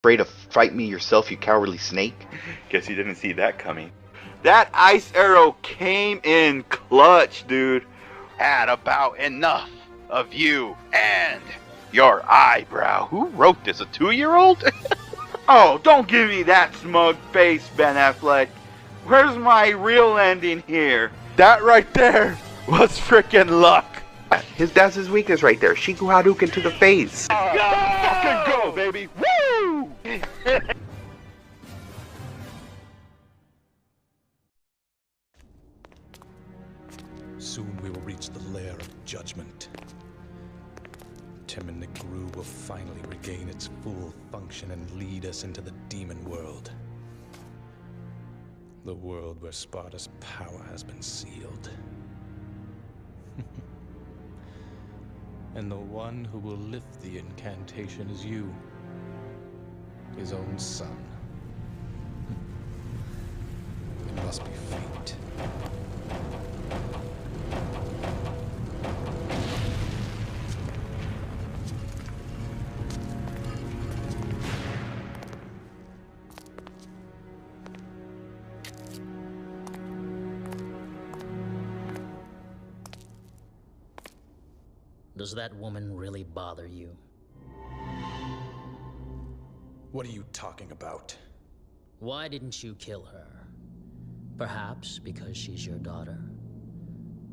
Afraid to fight me yourself, you cowardly snake? Guess you didn't see that coming. That ice arrow came in clutch, dude. Had about enough of you and your eyebrow. Who wrote this? A 2-year-old? Oh, don't give me that smug face, Ben Affleck. Where's my real ending here? That right there was frickin' luck. That's his weakness right there. Shiku Hadouken to the face. Fucking go, baby. Woo! Soon we will reach the lair of judgment. Tim and Negru will finally regain its full function and lead us into the demon world. The world where Sparta's power has been sealed. And the one who will lift the incantation is you, his own son. It must be fate. Does that woman really bother you? What are you talking about? Why didn't you kill her? Perhaps because she's your daughter?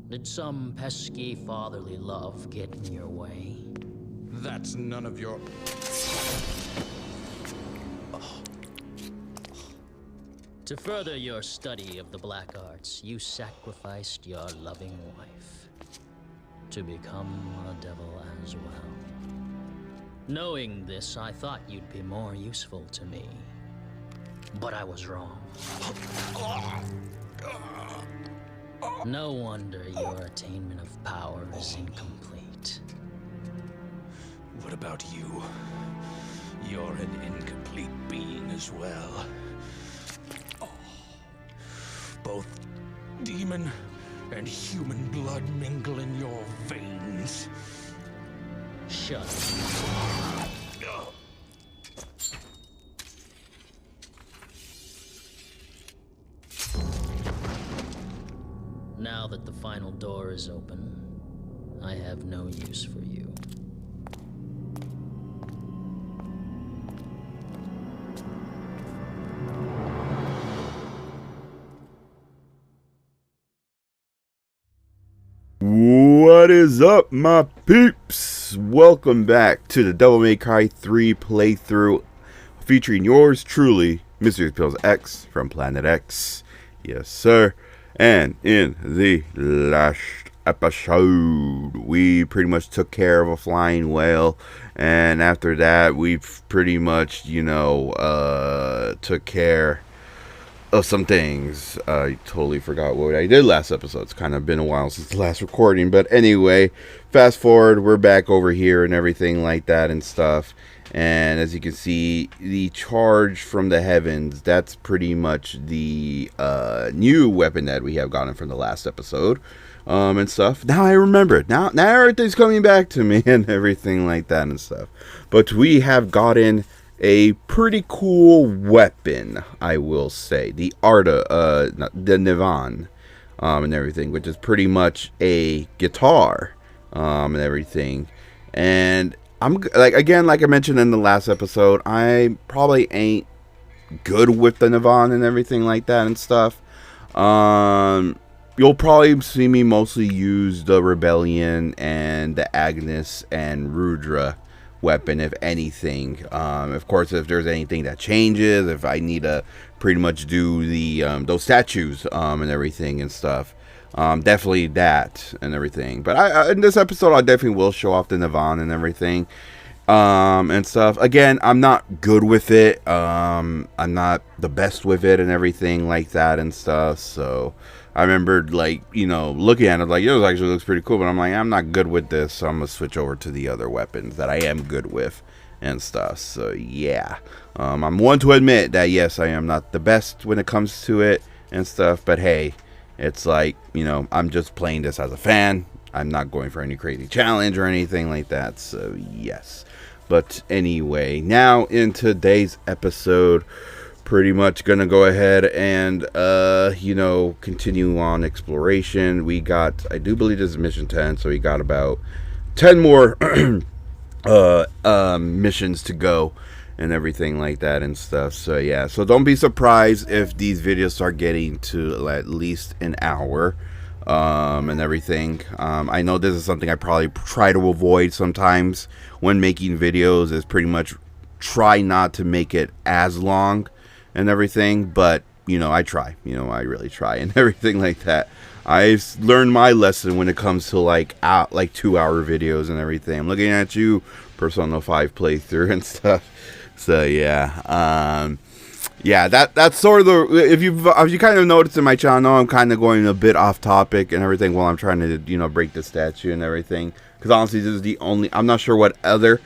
Did some pesky fatherly love get in your way? That's none of your... To further your study of the black arts, you sacrificed your loving wife to become a devil as well. Knowing this, I thought you'd be more useful to me. But I was wrong. No wonder your attainment of power is incomplete. What about you? You're an incomplete being as well. Both demon and human blood mingle in your veins. Shut up. Now that the final door is open, I have no use for you. What is up, my peeps? Welcome back to the Devil May Cry 3 playthrough featuring yours truly, MrESPNozaX from Planet X. Yes, sir. And in the last episode, we pretty much took care of a flying whale. And after that, we pretty much, took care of some things. I totally forgot what I did last episode. It's kind of been a while since the last recording, but anyway, fast forward, we're back over here and everything like that and stuff. And as you can see, the charge from the heavens, that's pretty much the new weapon that we have gotten from the last episode and stuff. Now I remember it. Now everything's coming back to me and everything like that and stuff. But we have gotten a pretty cool weapon, I will say. The Arda, the Nivan, and everything, which is pretty much a guitar, and everything. And I'm like I mentioned in the last episode, I probably ain't good with the Nivan and everything like that and stuff. You'll probably see me mostly use the Rebellion and the Agnes and Rudra weapon, if anything. Of course, if there's anything that changes, if I need to pretty much do the those statues and everything and stuff, definitely that and everything. But in this episode, I definitely will show off the Nivan and everything and stuff. Again, I'm not good with it. I'm not the best with it and everything like that and stuff. So I remember, looking at it, it actually looks pretty cool, but I'm like, I'm not good with this, so I'm going to switch over to the other weapons that I am good with and stuff. So, yeah. I'm one to admit that, yes, I am not the best when it comes to it and stuff, but hey, it's like, I'm just playing this as a fan. I'm not going for any crazy challenge or anything like that, so, yes. But anyway, now in today's episode, pretty much gonna go ahead and continue on exploration. We got, I do believe this is mission 10, so we got about 10 more missions to go and everything like that and stuff. So yeah, so don't be surprised if these videos start getting to at least an hour and everything. I know this is something I probably try to avoid sometimes when making videos, is pretty much try not to make it as long and everything, but I try, I really try and everything like that. I've learned my lesson when it comes to like 2-hour videos and everything. I'm looking at you, Persona 5 playthrough and stuff. So yeah, that's sort of the, if you kind of noticed in my channel, I'm kind of going a bit off topic and everything while I'm trying to break the statue and everything, because honestly this is the only, I'm not sure what other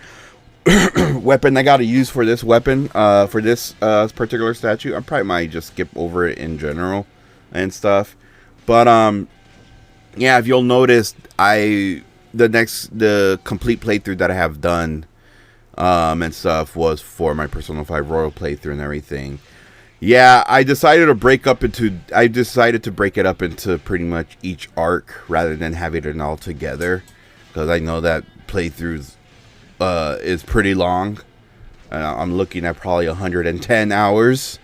weapon I gotta use for this weapon, for this particular statue. I probably might just skip over it in general and stuff. But yeah, if you'll notice, the complete playthrough that I have done and stuff was for my Persona 5 Royal playthrough and everything. Yeah, I decided to break it up into pretty much each arc rather than having it all together, because I know that playthroughs is pretty long. I'm looking at probably 110 hours.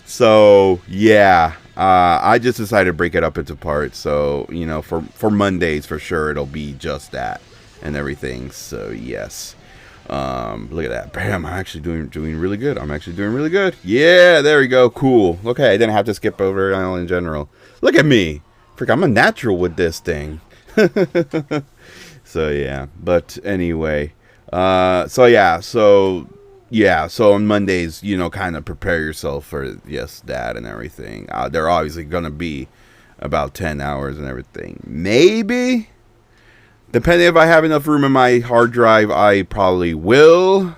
So yeah, I just decided to break it up into parts. So for Mondays for sure it'll be just that and everything. So yes, look at that, bam! I'm actually doing really good. I'm actually doing really good. Yeah, there we go. Cool. Okay, I didn't have to skip over it in general. Look at me, freak! I'm a natural with this thing. So yeah, but anyway, so on Mondays, kind of prepare yourself for that and everything. They're obviously gonna be about 10 hours and everything. Maybe, depending if I have enough room in my hard drive, I probably will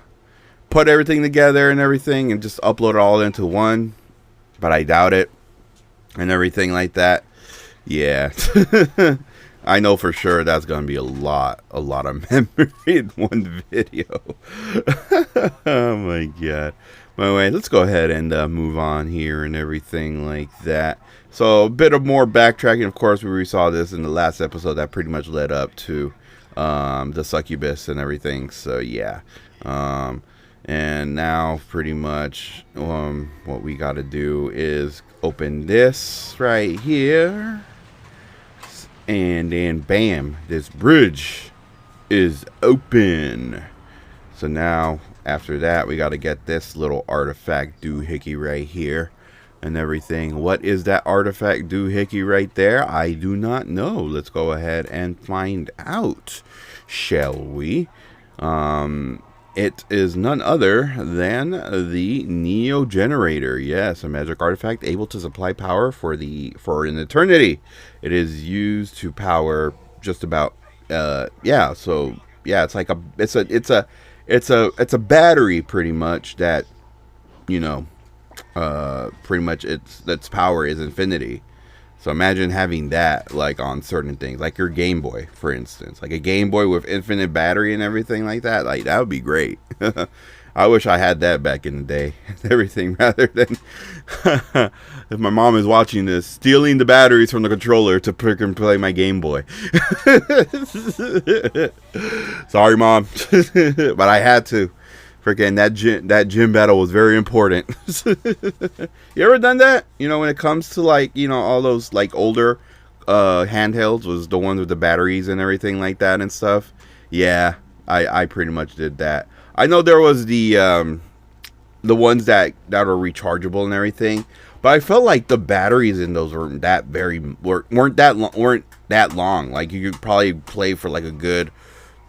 put everything together and everything and just upload it all into one. But I doubt it and everything like that. Yeah. I know for sure that's going to be a lot of memory in one video. Oh my god. Anyway, let's go ahead and move on here and everything like that. So a bit of more backtracking. Of course, we saw this in the last episode that pretty much led up to the succubus and everything. So yeah. And now pretty much what we got to do is open this right here. And then bam, this bridge is open. So now after that we got to get this little artifact doohickey right here and everything. What is that artifact doohickey right there? I do not know. Let's go ahead and find out, shall we? It is none other than the Neo Generator. Yes, a magic artifact able to supply power for an eternity. It is used to power just about so yeah, it's like it's a battery pretty much that pretty much its power is infinity. So imagine having that like on certain things, like your Game Boy, for instance, like a Game Boy with infinite battery and everything like that. Like that would be great. I wish I had that back in the day. Everything rather than if my mom is watching this, stealing the batteries from the controller to play my Game Boy. Sorry, Mom, but I had to. Freaking that gym battle was very important. You ever done that? When it comes to like all those like older handhelds, was the ones with the batteries and everything like that and stuff. Yeah, I pretty much did that. I know there was the ones that are rechargeable and everything, but I felt like the batteries in those weren't that long. Like you could probably play for like a good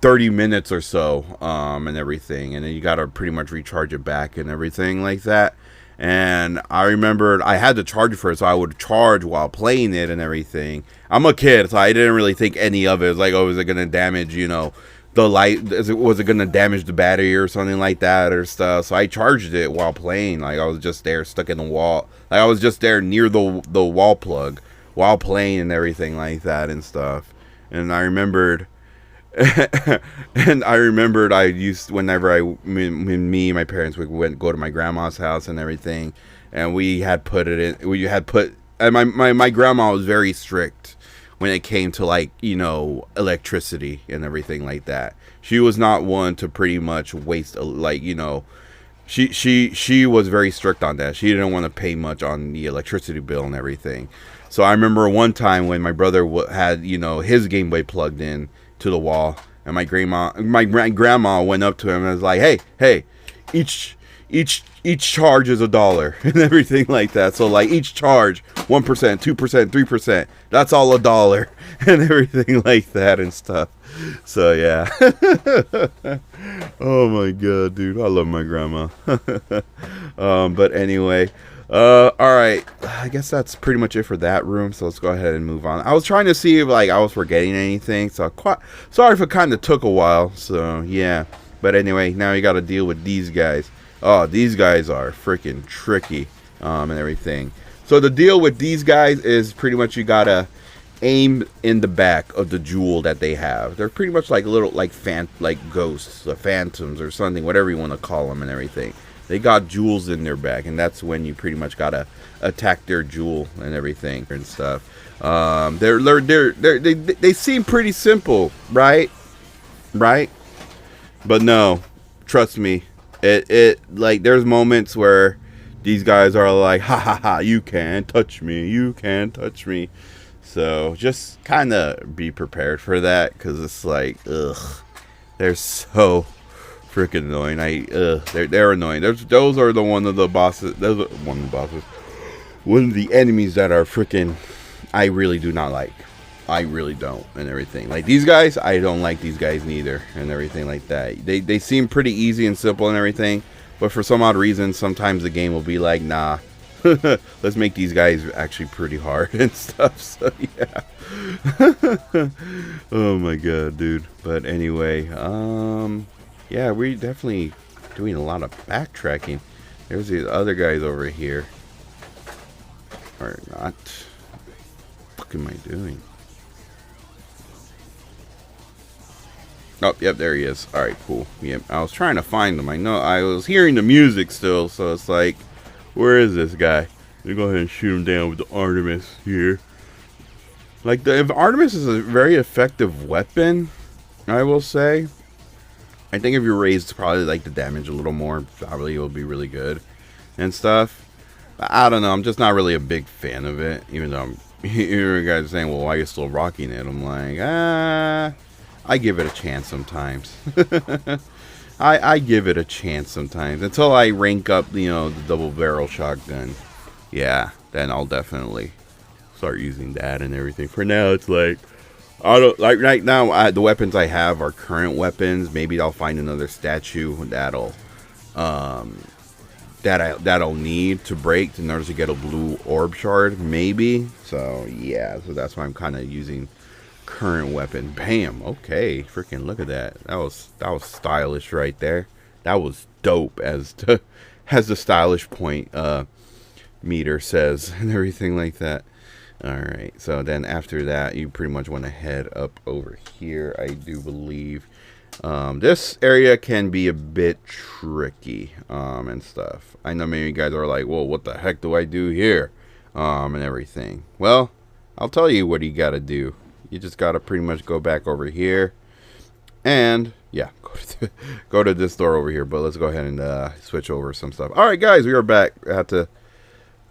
30 minutes or so and everything, and then you gotta pretty much recharge it back and everything like that. And I remembered I had to charge it first, so I would charge while playing it and everything. I'm a kid, so I didn't really think any of it. It was like, oh, is it gonna damage the light? Was it gonna damage the battery or something like that or stuff? So I charged it while playing. Like I was just there stuck in the wall, like I was just there near the wall plug while playing and everything like that and stuff. And I remembered And I remembered I used, whenever me and my parents would go to my grandma's house and everything, and we had put it in, and my grandma was very strict when it came to, like, you know, electricity and everything like that. She was not one to pretty much waste, like, you know, she was very strict on that. She didn't want to pay much on the electricity bill and everything. So I remember one time when my brother had, you know, his Game Boy plugged in to the wall, and my grandma went up to him and was like, hey, each charge is $1 and everything like that. So, like, each charge 1%, 2%, 3%, that's all $1 and everything like that and stuff. So yeah. Oh my god, dude, I love my grandma. But anyway, all right, I guess that's pretty much it for that room, so let's go ahead and move on. I was trying to see if, like, I was forgetting anything, so sorry if it kind of took a while. So yeah, but anyway, now you got to deal with these guys. Oh, these guys are freaking tricky, and everything. So the deal with these guys is pretty much you gotta aim in the back of the jewel that they have. They're pretty much like little, like ghosts, or phantoms, or something, whatever you want to call them and everything. They got jewels in their back, and that's when you pretty much gotta attack their jewel and everything and stuff. They seem pretty simple, right? But no, trust me, it like, there's moments where these guys are like, ha ha ha, you can't touch me, you can't touch me. So just kind of be prepared for that, because it's like, ugh, they're so freaking annoying. They're annoying. Those are one of the bosses. One of the enemies that are freaking, I really do not like. I really don't, and everything. Like, these guys, I don't like these guys neither, and everything like that. They seem pretty easy and simple and everything, but for some odd reason, sometimes the game will be like, nah, let's make these guys actually pretty hard and stuff. So yeah. Oh my god, dude. But anyway, yeah, we definitely doing a lot of backtracking. There's these other guys over here. Or not. What the fuck am I doing? Oh, yep, there he is. Alright, cool. Yep, I was trying to find him. I know I was hearing the music still, so it's like, where is this guy? Let me go ahead and shoot him down with the Artemis here. Like, the Artemis is a very effective weapon, I will say. I think if you raise probably like the damage a little more, probably it will be really good and stuff. I don't know, I'm just not really a big fan of it, even though I'm hearing guys saying, well, why are you still rocking it? I'm like, I give it a chance sometimes. I give it a chance sometimes until I rank up, you know, the double barrel shotgun. Yeah, then I'll definitely start using that and everything. For now, it's like, I don't like right now. The weapons I have are current weapons. Maybe I'll find another statue that'll that'll need to break in order to get a blue orb shard. Maybe. So yeah, so that's why I'm kind of using current weapon. Bam. Okay, freaking look at that. That was stylish right there. That was dope, as the stylish point meter says and everything like that. Alright, so then after that, you pretty much want to head up over here, I do believe. This area can be a bit tricky and stuff. I know many of you guys are like, well, what the heck do I do here? And everything. Well, I'll tell you what you gotta do. You just gotta pretty much go back over here. And, yeah, go to this door over here. But let's go ahead and switch over some stuff. Alright, guys, we are back.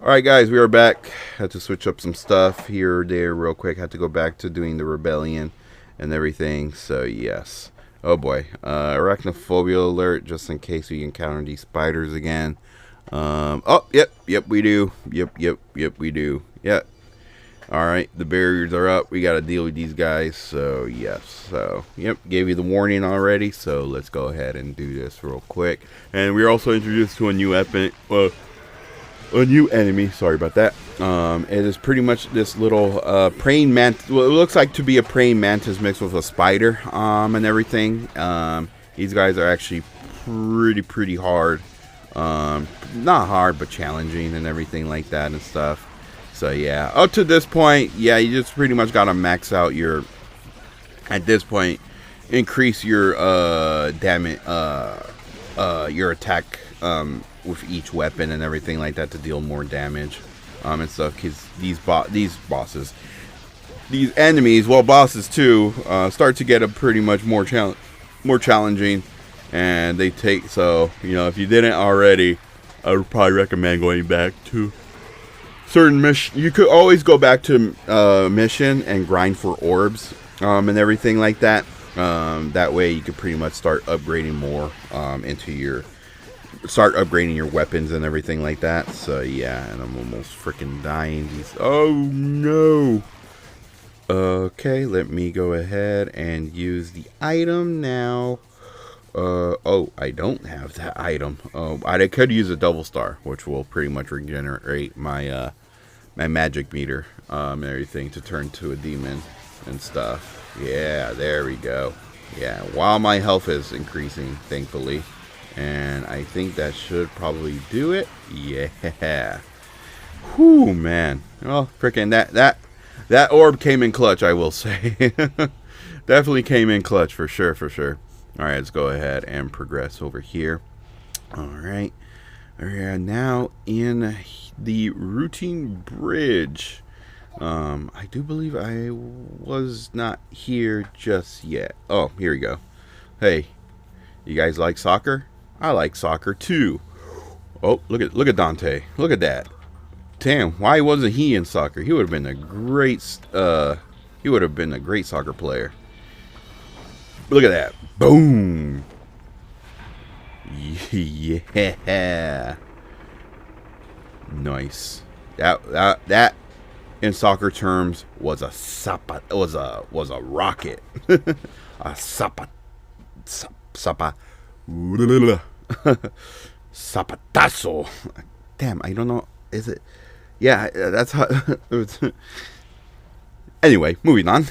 Alright, guys, we are back. Had to switch up some stuff here or there real quick. Had to go back to doing the rebellion and everything. So, yes. Oh, boy. Arachnophobia alert, just in case we encounter these spiders again. Oh, yep, we do. Yep, we do. Yep. Alright, the barriers are up. We got to deal with these guys. So, yes. So, yep, gave you the warning already. So, let's go ahead and do this real quick. And we're also introduced to a new enemy. Sorry about that. It is pretty much this little praying mantis. Well, it looks like to be a praying mantis mixed with a spider and everything. These guys are actually pretty hard. Not hard, but challenging and everything like that and stuff. So yeah, up to this point, yeah, you just pretty much gotta max out your. At this point, increase your damage, your attack with each weapon and everything like that to deal more damage and stuff. Because these bosses, these enemies, well, bosses too, start to get a pretty much more challenging, and they take, so you know, if you didn't already, I would probably recommend going back to certain mission. You could always go back to mission and grind for orbs and everything like that. That way you could pretty much start upgrading more start upgrading your weapons and everything like that. So yeah, and I'm almost freaking dying. Oh no. Okay, let me go ahead and use the item now. Oh, I don't have that item. I could use a double star, which will pretty much regenerate my my magic meter and everything to turn to a demon and stuff. Yeah, there we go. Yeah, while my health is increasing, thankfully, and I think that should probably do it. Yeah. Whew, man. Well, freaking that orb came in clutch, I will say. Definitely came in clutch for sure, for sure. All right, let's go ahead and progress over here. All right. We are now in the routine bridge. I do believe I was not here just yet. Oh, here we go. Hey, you guys like soccer? I like soccer too. Oh, look at Dante. Look at that. Damn, why wasn't he in soccer? He would have been a great soccer player. Look at that. Boom. Yeah. Nice. That in soccer terms was a rocket. A zapatazo. Damn, I don't know. Is it? Yeah, that's how. Anyway, moving on.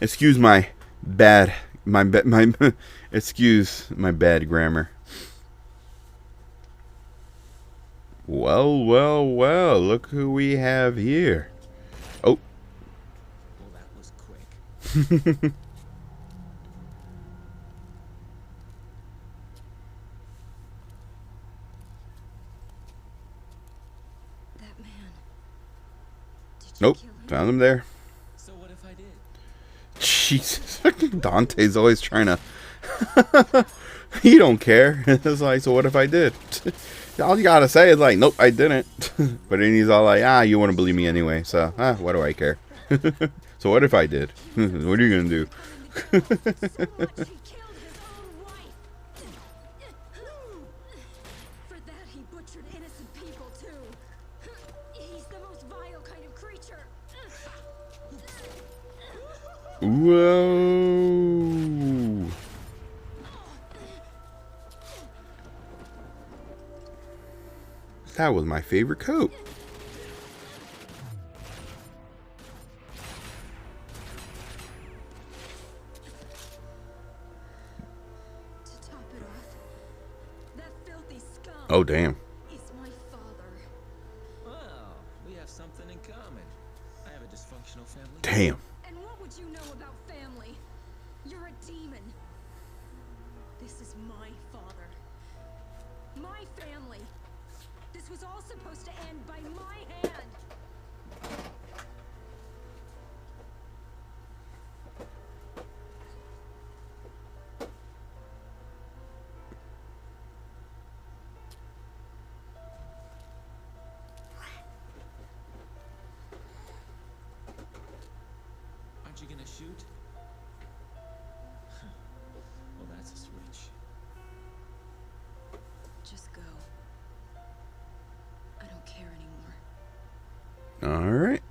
Excuse my bad excuse my bad grammar. Well, look who we have here. Oh. Well, that was quick. That man. Did you Nope, kill him? found him there. So what if I did? Jesus, Dante's always trying to. He don't care. It's like, so what if I did? All you gotta say is like, nope, I didn't. But then he's all like, you wouldn't believe me anyway, so what do I care? So what if I did? What are you gonna do? So much, he killed his own wife. For that, he butchered innocent people too. He's the most vile kind of creature. Whoa. That was my favorite coat. To top it off, that filthy scum Oh, damn. is my father. Well, we have something in common. I have a dysfunctional family. Damn. And what would you know about family? You're a demon. This is my father. My family. This was all supposed to end by my hand. Aren't you gonna shoot? Well, that's a switch. Just go. I don't care anymore. Alright.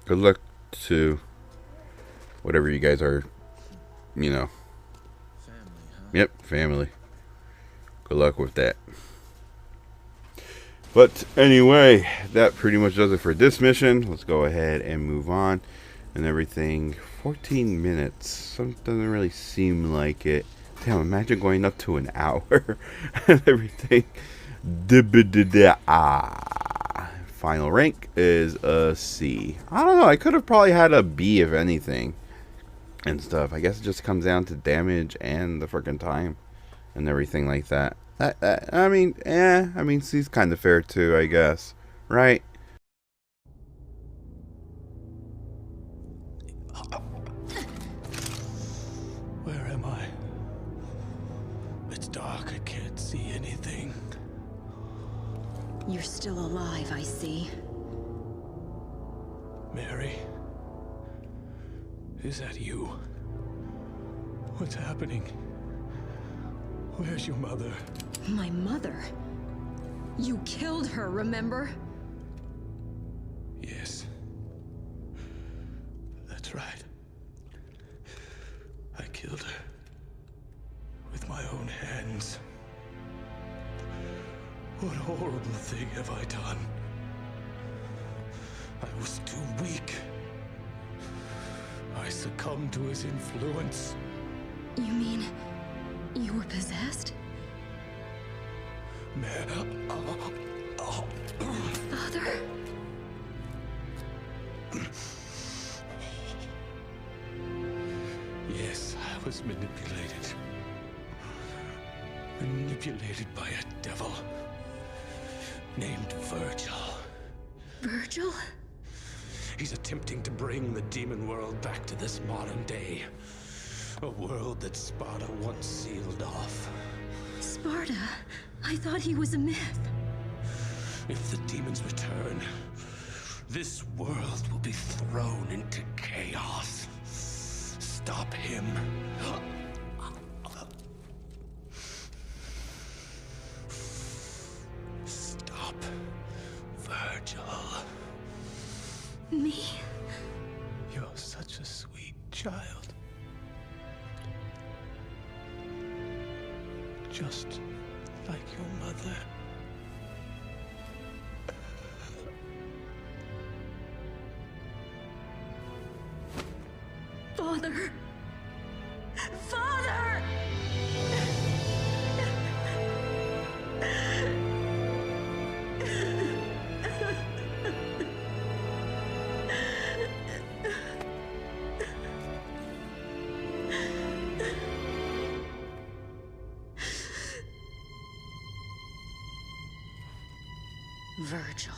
Good luck to whatever you guys are, you know. Family, huh? Yep, family. Good luck with that. But anyway, that pretty much does it for this mission. Let's go ahead and move on and everything. 14 minutes. Doesn't really seem like it. Damn, imagine going up to an hour and everything. Final rank is a C. I don't know. I could have probably had a B if anything. and stuff. I guess it just comes down to damage and the freaking time and everything like that. I mean, C's kind of fair too, I guess, right? Where am I? It's dark. I can't see anything. You're still alive, I see. Mary? Is that you? What's happening? Where's your mother? My mother? You killed her, remember? Yes. That's right. I killed her. With my own hands. What horrible thing have I done? I was too weak. I succumbed to his influence. You mean you were possessed? Father? Yes, I was manipulated. Manipulated by a devil named Vergil. Vergil? He's attempting to bring the demon world back to this modern day. A world that Sparta once sealed off. Sparta? I thought he was a myth. If the demons return, this world will be thrown into chaos. Stop him. Stop Vergil. Me? You're such a sweet child. Just like your mother. Father! Father! Vergil.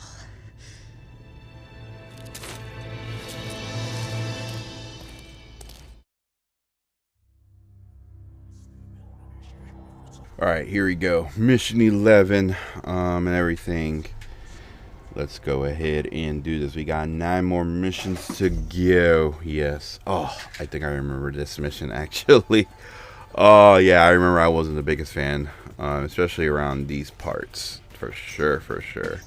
Alright, here we go. Mission 11, and everything. Let's go ahead and do this. We got 9 more missions to go. Yes. Oh, I think I remember this mission, actually. Oh, yeah, I remember I wasn't the biggest fan, especially around these parts. For sure, for sure.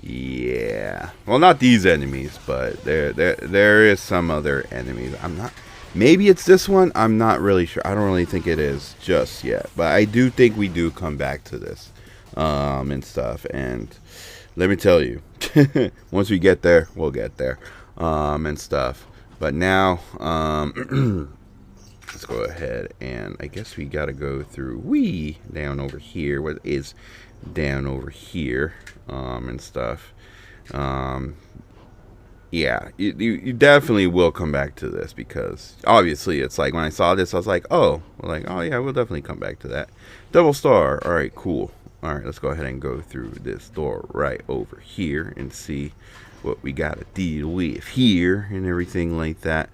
Yeah. Well, not these enemies, but there is some other enemies. I'm not... Maybe it's this one. I'm not really sure. I don't really think it is just yet. But I do think we do come back to this and stuff. And let me tell you, once we get there, we'll get there and stuff. But now, let's go ahead and I guess we got to go through down over here. What is down over here and stuff. Yeah, you definitely will come back to this because obviously it's like when I saw this, I was like, oh yeah, we'll definitely come back to that. Double star. All right, cool. All right, let's go ahead and go through this door right over here and see what we got to deal with here and everything like that.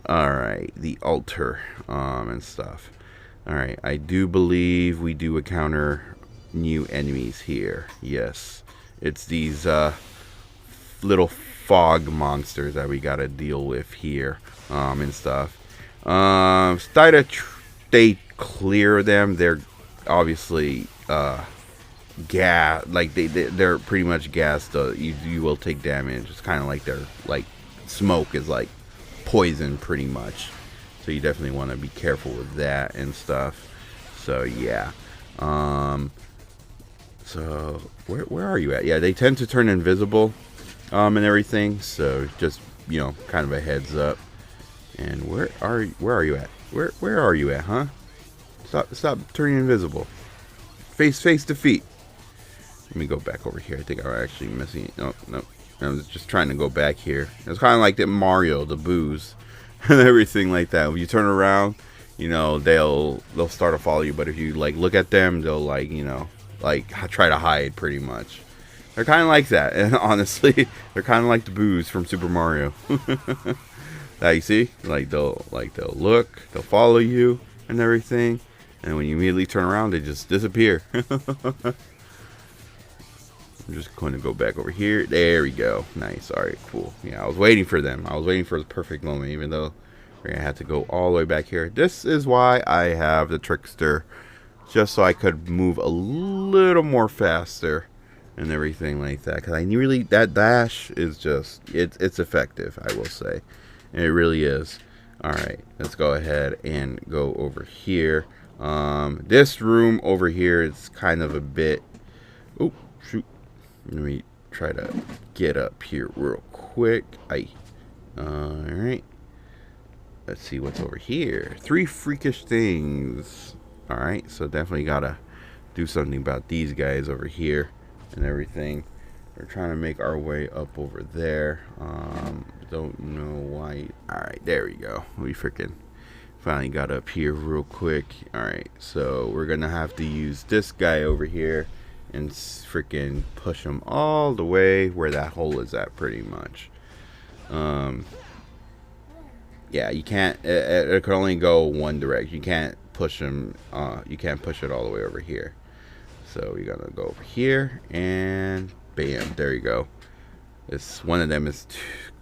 All right, the altar and stuff. All right, I do believe we do encounter new enemies here. Yes, it's these little fog monsters that we gotta deal with here and stuff. Stay clear of them. They're obviously gas, like they're pretty much gassed. You will take damage. It's kind of like their smoke is like poison pretty much, so you definitely want to be careful with that and stuff. So yeah. So where are you at? Yeah, they tend to turn invisible and everything, so just, you know, kind of a heads up. And where are you at? Where are you at, huh? Stop turning invisible. Face to feet. Let me go back over here. I think I'm actually missing it. No. I was just trying to go back here. It's kind of like the Mario, the booze, and everything like that. When you turn around, you know, they'll start to follow you, but if you like look at them, they'll like, you know, like try to hide pretty much. They're kind of like that, and honestly, they're kind of like the boos from Super Mario. That you see, like they'll look, they'll follow you and everything, and when you immediately turn around, they just disappear. I'm just going to go back over here. There we go. Nice. All right, cool. Yeah, I was waiting for them. I was waiting for the perfect moment, even though we're going to have to go all the way back here. This is why I have the Trickster, just so I could move a little more faster and everything like that. Because I really, that dash is just, it's effective, I will say. And it really is. All right, let's go ahead and go over here. This room over here is kind of a bit, oh, shoot. Let me try to get up here real quick. Alright. Let's see what's over here. 3 freakish things. Alright, so definitely gotta do something about these guys over here and everything. We're trying to make our way up over there. Don't know why. Alright, there we go. We freaking finally got up here real quick. Alright, so we're gonna have to use this guy over here and freaking push them all the way where that hole is at, pretty much. Yeah, you can't, it can only go one direction. You can't push them, you can't push it all the way over here. So we're gonna go over here and bam, there you go. It's one of them is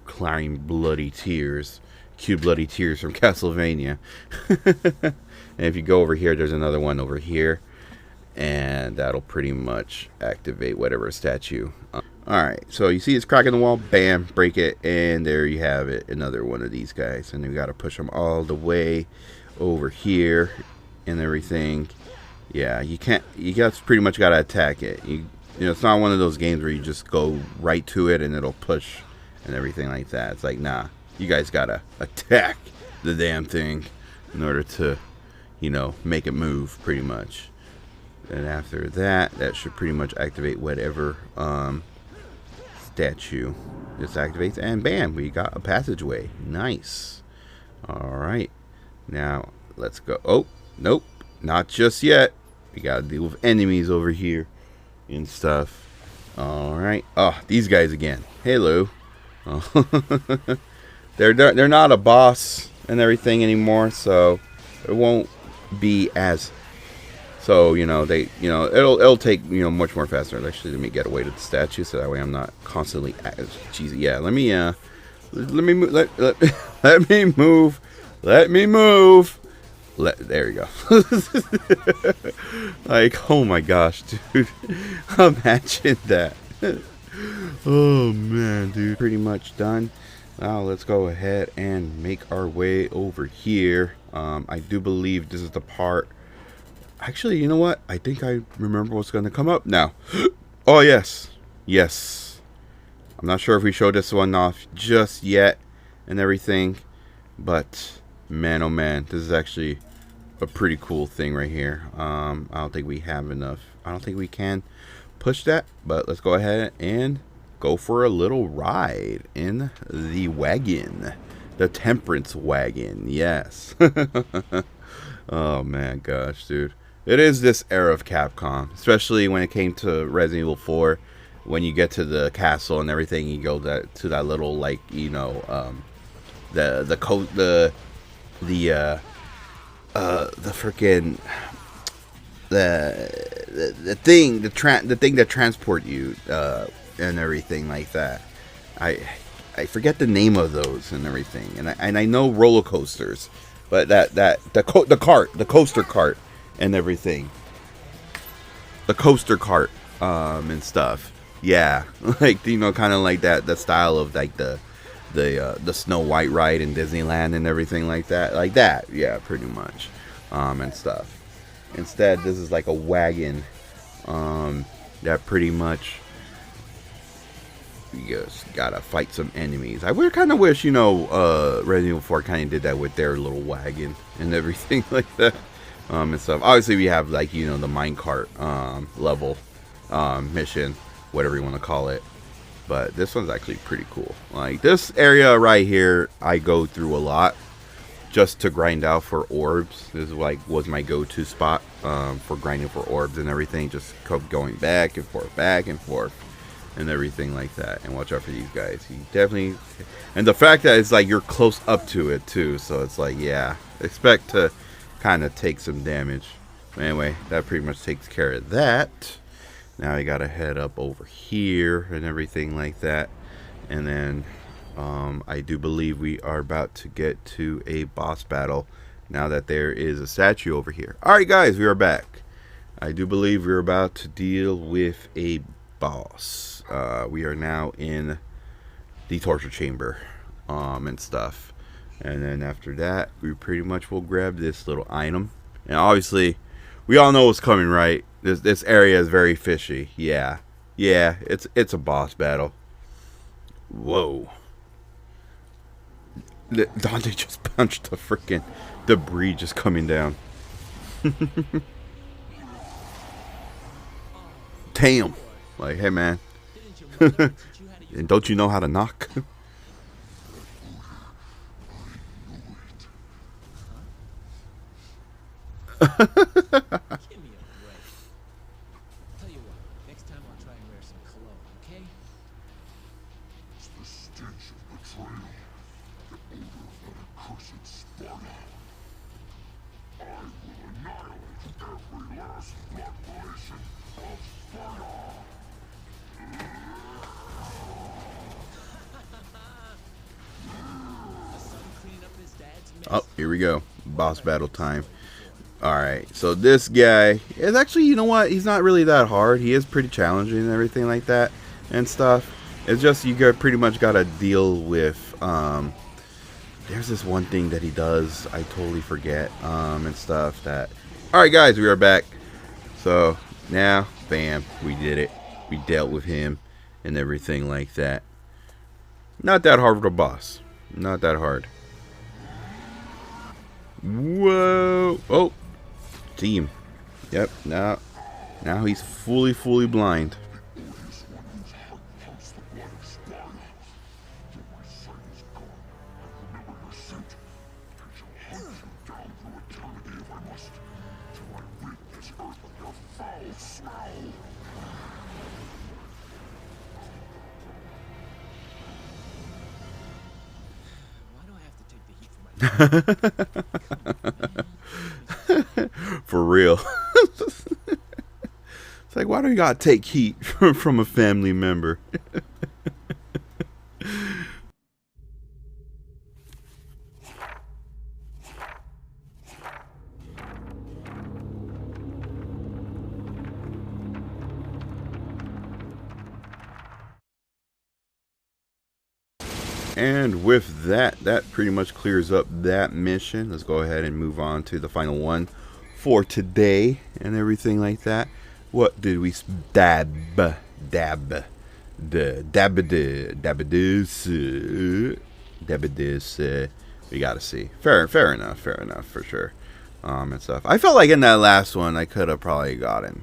crying bloody tears, cute bloody tears from Castlevania. And if you go over here, there's another one over here, and that'll pretty much activate whatever statue. Alright, so you see it's cracking the wall, bam, break it, and there you have it, another one of these guys. And then we gotta push them all the way over here and everything. Yeah, you can't, you guys pretty much gotta attack it. You know, it's not one of those games where you just go right to it and it'll push and everything like that. It's like, nah, you guys gotta attack the damn thing in order to, you know, make it move, pretty much. And after that, that should pretty much activate whatever statue this activates, and bam, we got a passageway. Nice. Alright, now let's go. Oh, nope, not just yet. We gotta deal with enemies over here and stuff. Alright. Oh, these guys again. Hello. They're not a boss and everything anymore, so it won't be as, so, you know, they, you know, it'll take, you know, much more faster. Actually, let me get away to the statue so that way I'm not constantly, geez, yeah, let me move, let me move, there you go. Like, oh my gosh, dude, imagine that. Oh man, dude, pretty much done. Now let's go ahead and make our way over here. I do believe this is the part. Actually, you know what? I think I remember what's going to come up now. Oh, yes. Yes. I'm not sure if we showed this one off just yet and everything. But, man, oh, man. This is actually a pretty cool thing right here. I don't think we have enough. I don't think we can push that. But let's go ahead and go for a little ride in the wagon. The Temperance Wagon. Yes. Oh, man. Gosh, dude. It is this era of Capcom, especially when it came to Resident Evil 4. When you get to the castle and everything, you go to that little, like, you know, the freaking the thing that transport you and everything like that. I forget the name of those and everything, and I know roller coasters, but the coaster cart. And everything, the coaster cart, and stuff. Yeah, like, you know, kind of like that style of like the Snow White ride in Disneyland and everything like that. Yeah, pretty much, and stuff. Instead, this is like a wagon, that pretty much you just gotta fight some enemies. I would kind of wish, you know, Resident Evil 4 kind of did that with their little wagon and everything like that. And stuff. Obviously, we have, like, you know, the minecart level mission, whatever you want to call it. But this one's actually pretty cool. Like, this area right here, I go through a lot. just to grind out for orbs. This is like was my go-to spot for grinding for orbs and everything. Just kept going back and forth and everything like that. And watch out for these guys. He definitely, and the fact that it's like you're close up to it too, so it's like, yeah, expect to kind of take some damage. But anyway, that pretty much takes care of that. Now I gotta head up over here and everything like that, and then I do believe we are about to get to a boss battle now that there is a statue over here. Alright guys, we are back. I do believe we're about to deal with a boss. We are now in the torture chamber and stuff. And then after that, we pretty much will grab this little item. And obviously, we all know what's coming, right? This area is very fishy. Yeah, it's a boss battle. Whoa. Dante just punched the freaking debris just coming down. Damn. Like, hey man. And don't you know how to knock? Oh, here we go. Boss battle time. Alright, so this guy is actually, you know what? He's not really that hard. He is pretty challenging and everything like that and stuff. It's just you pretty much got to deal with, there's this one thing that he does. I totally forget, and stuff that. Alright guys, we are back. So, now, bam, we did it. We dealt with him and everything like that. Not that hard of a boss. Not that hard. Whoa! Oh, team. Yep. Now he's fully blind. For real. It's like, why do you gotta take heat from a family member? And with that, that pretty much clears up that mission. Let's go ahead and move on to the final one for today and everything like that. What did we dabadus? We gotta see. Fair enough for sure. And stuff. I felt like in that last one I could have probably gotten.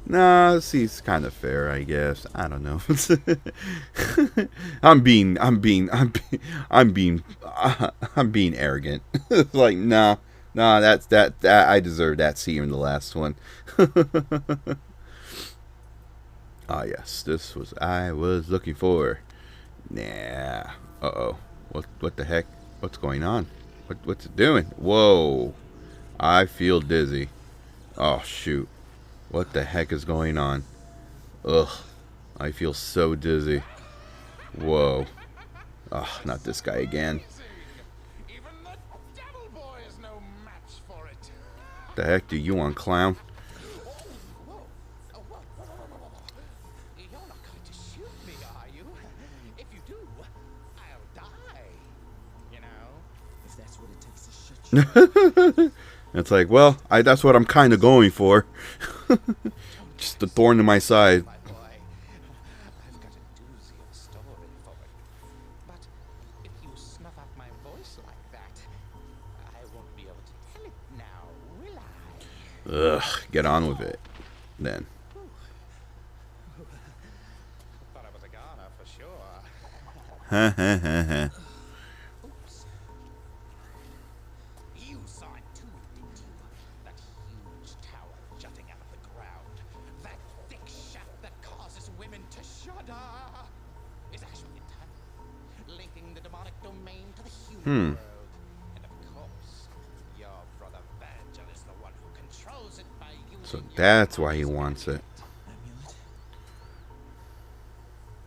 No, this is kind of fair, I guess. I don't know. I'm being arrogant. Like, nah, that I deserve that C in the last one. Ah, yes, this was I was looking for. Nah. Uh-oh. What the heck? What's going on? What's it doing? Whoa. I feel dizzy. Oh, shoot. What the heck is going on? Ugh. I feel so dizzy. Whoa. Oh, not this guy again. The heck do you want, clown? It's like, well, that's what I'm kind of going for. Just a thorn in my side. Ugh, get on with it, then. Thought I was a goner for sure. Ha ha ha ha. demonic domain to the human Hmm. world. And of course, your brother Vergil is the one who controls it by using So your that's why he father's wants it. amulet.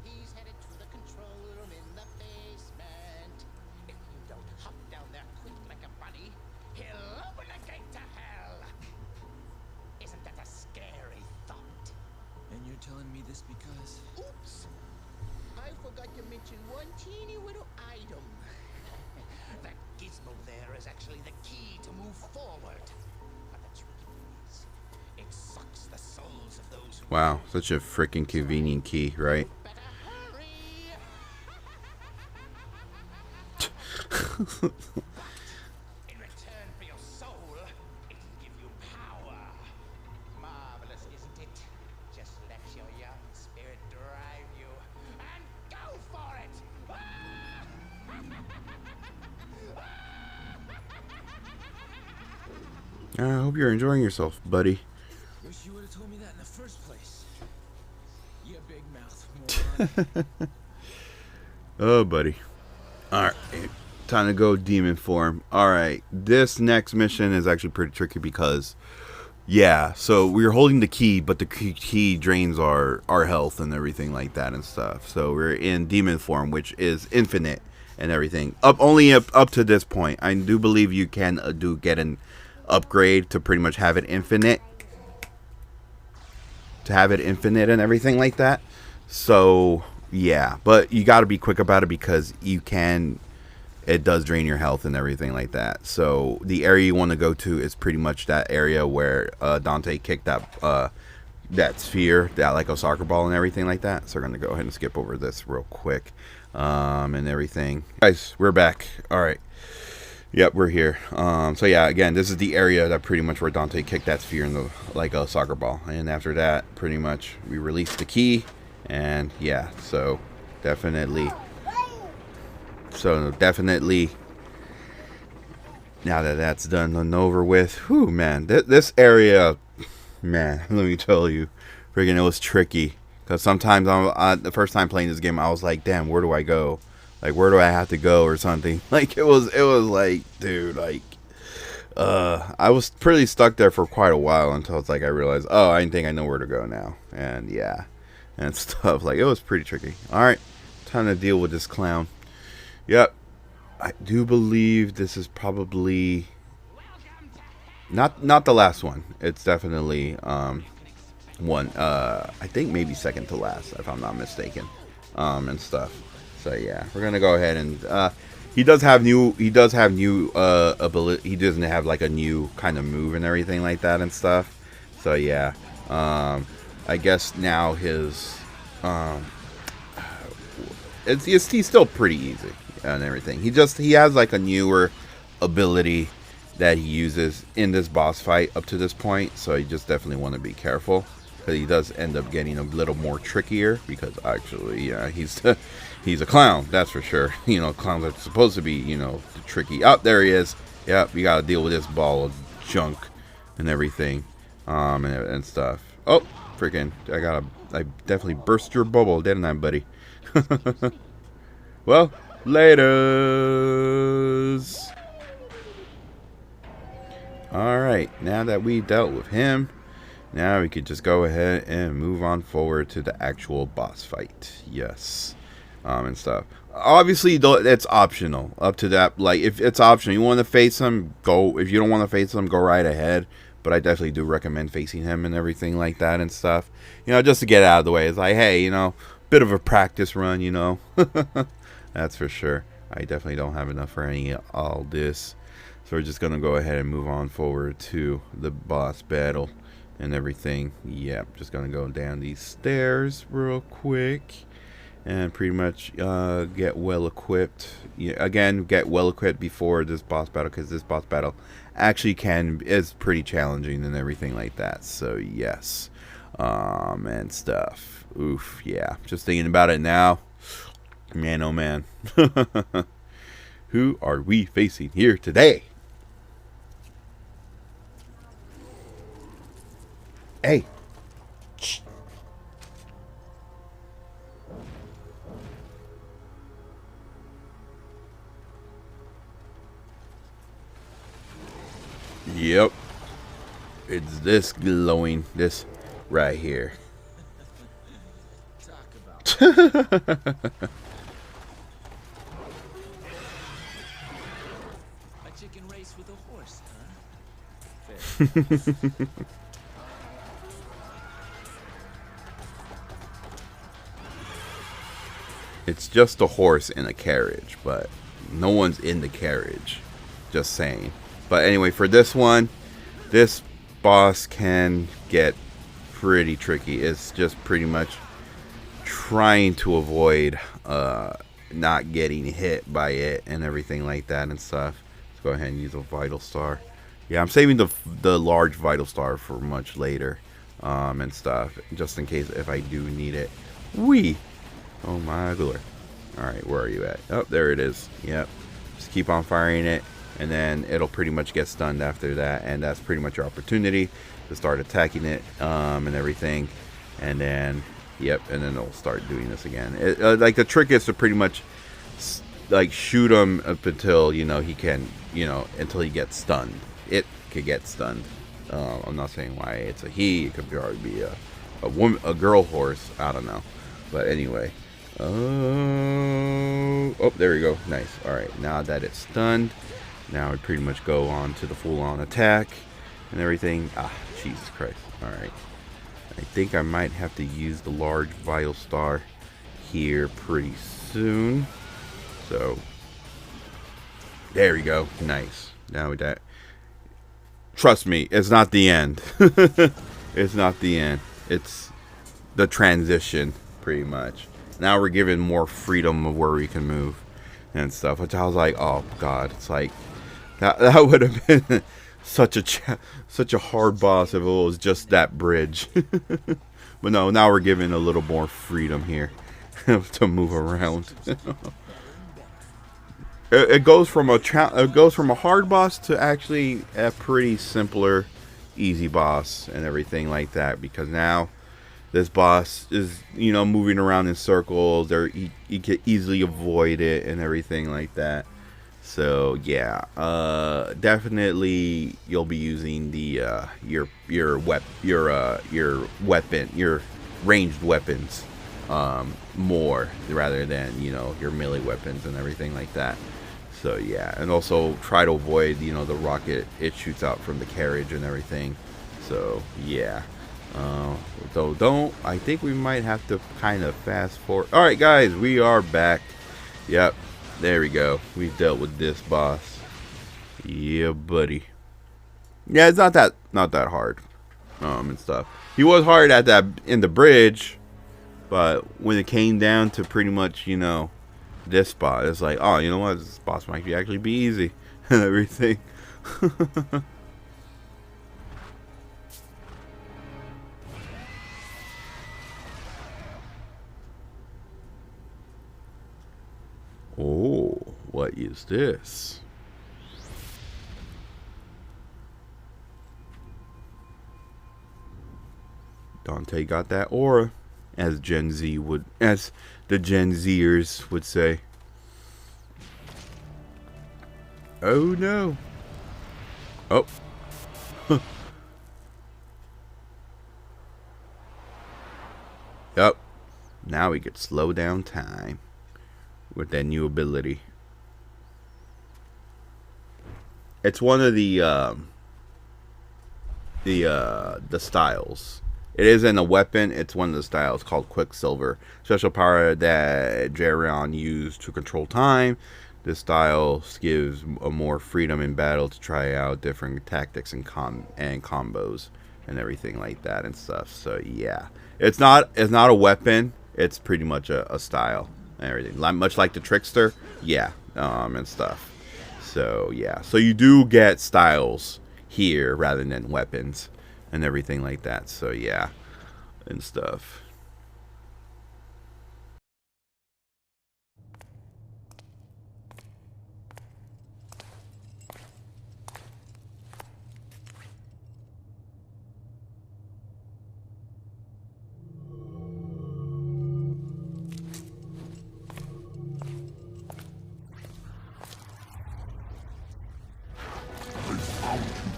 He's headed to the control room in the basement. If you don't hop down there quick like a bunny, he'll open the gate to hell. Isn't that a scary thought? And you're telling me this because... Oops! I forgot to mention one teeny little item. That gizmo there is actually the key to move forward. But the tricky thing is, it sucks the souls of those who Wow, such a freaking convenient key, right? better hurry. In return for your soul, it can give you power. Marvelous, isn't it? Just let your young spirit drive you and go for it. I hope you're enjoying yourself, buddy. Wish you would have told me that in the first place. You big mouth moron. Oh, buddy. Alright, time to go demon form. Alright, this next mission is actually pretty tricky because, yeah, so we're holding the key, but the key drains our health and everything like that and stuff. So we're in demon form, which is infinite and everything. Only up to this point. I do believe you can get an upgrade to pretty much have it infinite. To have it infinite and everything like that. So yeah, but you got to be quick about it because it does drain your health and everything like that. So the area you want to go to is pretty much that area where Dante kicked that sphere, that like a soccer ball and everything like that. So we're gonna go ahead and skip over this real quick and everything. Guys, we're back. All right. Yep, we're here. So yeah, again, this is the area that pretty much where Dante kicked that sphere in the like a soccer ball, and after that, pretty much we released the key, and yeah, so definitely, now that that's done and over with, whew, man, this area, man, let me tell you, friggin' it was tricky, because sometimes the first time playing this game, I was like, damn, where do I go? Like, where do I have to go or something? Like, it was like, dude, like, I was pretty stuck there for quite a while until it's like I realized, oh, I think I know where to go now. And yeah, and stuff. Like, it was pretty tricky. All right, time to deal with this clown. Yep, I do believe this is probably not the last one. It's definitely one. I think maybe second to last, if I'm not mistaken, and stuff. So yeah, we're gonna go ahead and he does have new ability. He doesn't have like a new kind of move and everything like that and stuff. So yeah, I guess now his he's still pretty easy and everything. He has like a newer ability that he uses in this boss fight up to this point. So you just definitely want to be careful, because he does end up getting a little more trickier, because actually, yeah, he's a clown, that's for sure. You know, clowns are supposed to be, you know, tricky. Oh, there he is. Yep, we gotta deal with this ball of junk and everything, and stuff. Oh, freaking! I definitely burst your bubble, didn't I, buddy? Well, laters. All right, now that we dealt with him, now we could just go ahead and move on forward to the actual boss fight. Yes. And stuff. Obviously, though, it's optional. Up to that, like, if it's optional, you want to face him, go. If you don't want to face him, go right ahead. But I definitely do recommend facing him and everything like that and stuff. You know, just to get out of the way. It's like, hey, you know, bit of a practice run, you know. That's for sure. I definitely don't have enough for all this. So we're just going to go ahead and move on forward to the boss battle and everything. Yep, just going to go down these stairs real quick. And pretty much get well equipped. Yeah, again, get well equipped before this boss battle, because this boss battle actually is pretty challenging and everything like that. So yes, and stuff. Oof, yeah. Just thinking about it now, man, oh man. Who are we facing here today? Hey. Yep. It's this glowing. This right here. Talk about a chicken race with a horse, huh? Fair. It's just a horse in a carriage, but no one's in the carriage. Just saying. But anyway, for this one, this boss can get pretty tricky. It's just pretty much trying to avoid not getting hit by it and everything like that and stuff. Let's go ahead and use a vital star. Yeah, I'm saving the large vital star for much later and stuff, just in case if I do need it. Wee! Oh my lord. Alright, where are you at? Oh, there it is. Yep. Just keep on firing it, and then it'll pretty much get stunned after that, and that's pretty much your opportunity to start attacking it and everything. And then, yep, and then it'll start doing this again. Like, the trick is to pretty much, like, shoot him up until, you know, he can, you know, until he gets stunned. It could get stunned. I'm not saying why it's a he. It could probably be a woman, a girl horse. I don't know. But anyway. Oh, there we go. Nice. Alright, now that it's stunned, now we pretty much go on to the full-on attack and everything. Ah, Jesus Christ. Alright. I think I might have to use the large vital star here pretty soon. So, there we go. Nice. Now with that. Trust me, it's not the end. It's not the end. It's the transition, pretty much. Now we're given more freedom of where we can move and stuff, which I was like, oh god, it's like that would have been such a hard boss if it was just that bridge. But no, now we're given a little more freedom here to move around. It goes from a hard boss to actually a pretty simpler, easy boss and everything like that, because now this boss is, you know, moving around in circles. You can easily avoid it and everything like that. So yeah, definitely you'll be using the your ranged weapons more rather than, you know, your melee weapons and everything like that. So yeah, and also try to avoid, you know, the rocket it shoots out from the carriage and everything. So yeah. So I think we might have to kind of fast forward. Alright guys, we are back. Yep, there we go. We've dealt with this boss. Yeah, buddy. Yeah, it's not that hard. And stuff. He was hard at that in the bridge, but when it came down to pretty much, you know, this spot, it's like, oh, you know what, this boss might actually be easy and everything. Oh, what is this? Dante got that aura, as the Gen Zers would say. Oh no. Oh. Yep. Now we could slow down time with that new ability. It's one of the styles. It isn't a weapon, it's one of the styles called Quicksilver. Special power that Jerion used to control time. This style gives a more freedom in battle to try out different tactics and combos and everything like that and stuff. So yeah, it's not a weapon. It's pretty much a style and everything. Much like the Trickster, yeah, and stuff. So yeah, so you do get styles here rather than weapons and everything like that. So yeah, and stuff.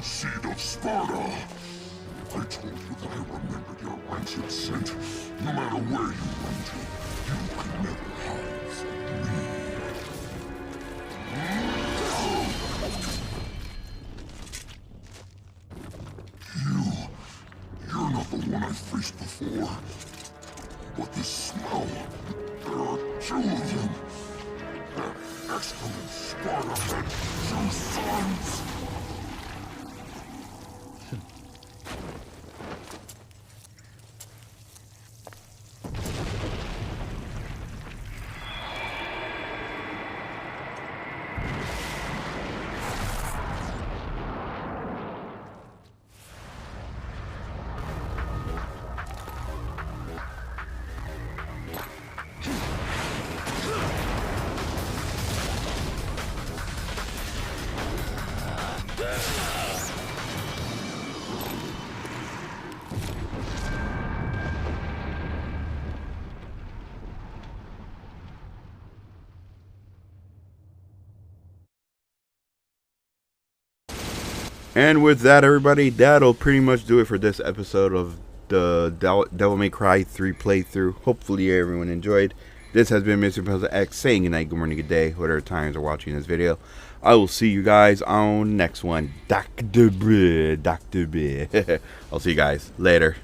See the Sparta! I told you that I remembered your rancid scent. No matter where you run to, you could never hide from me. You're not the one I've faced before. But this smell, there are two of them. That excellent Sparta had two sons. And with that, everybody, that'll pretty much do it for this episode of the Devil May Cry 3 playthrough. Hopefully everyone enjoyed. This has been MrESPNozaX saying good night, good morning, good day, whatever times are watching this video. I will see you guys on next one. Dr. B. I'll see you guys later.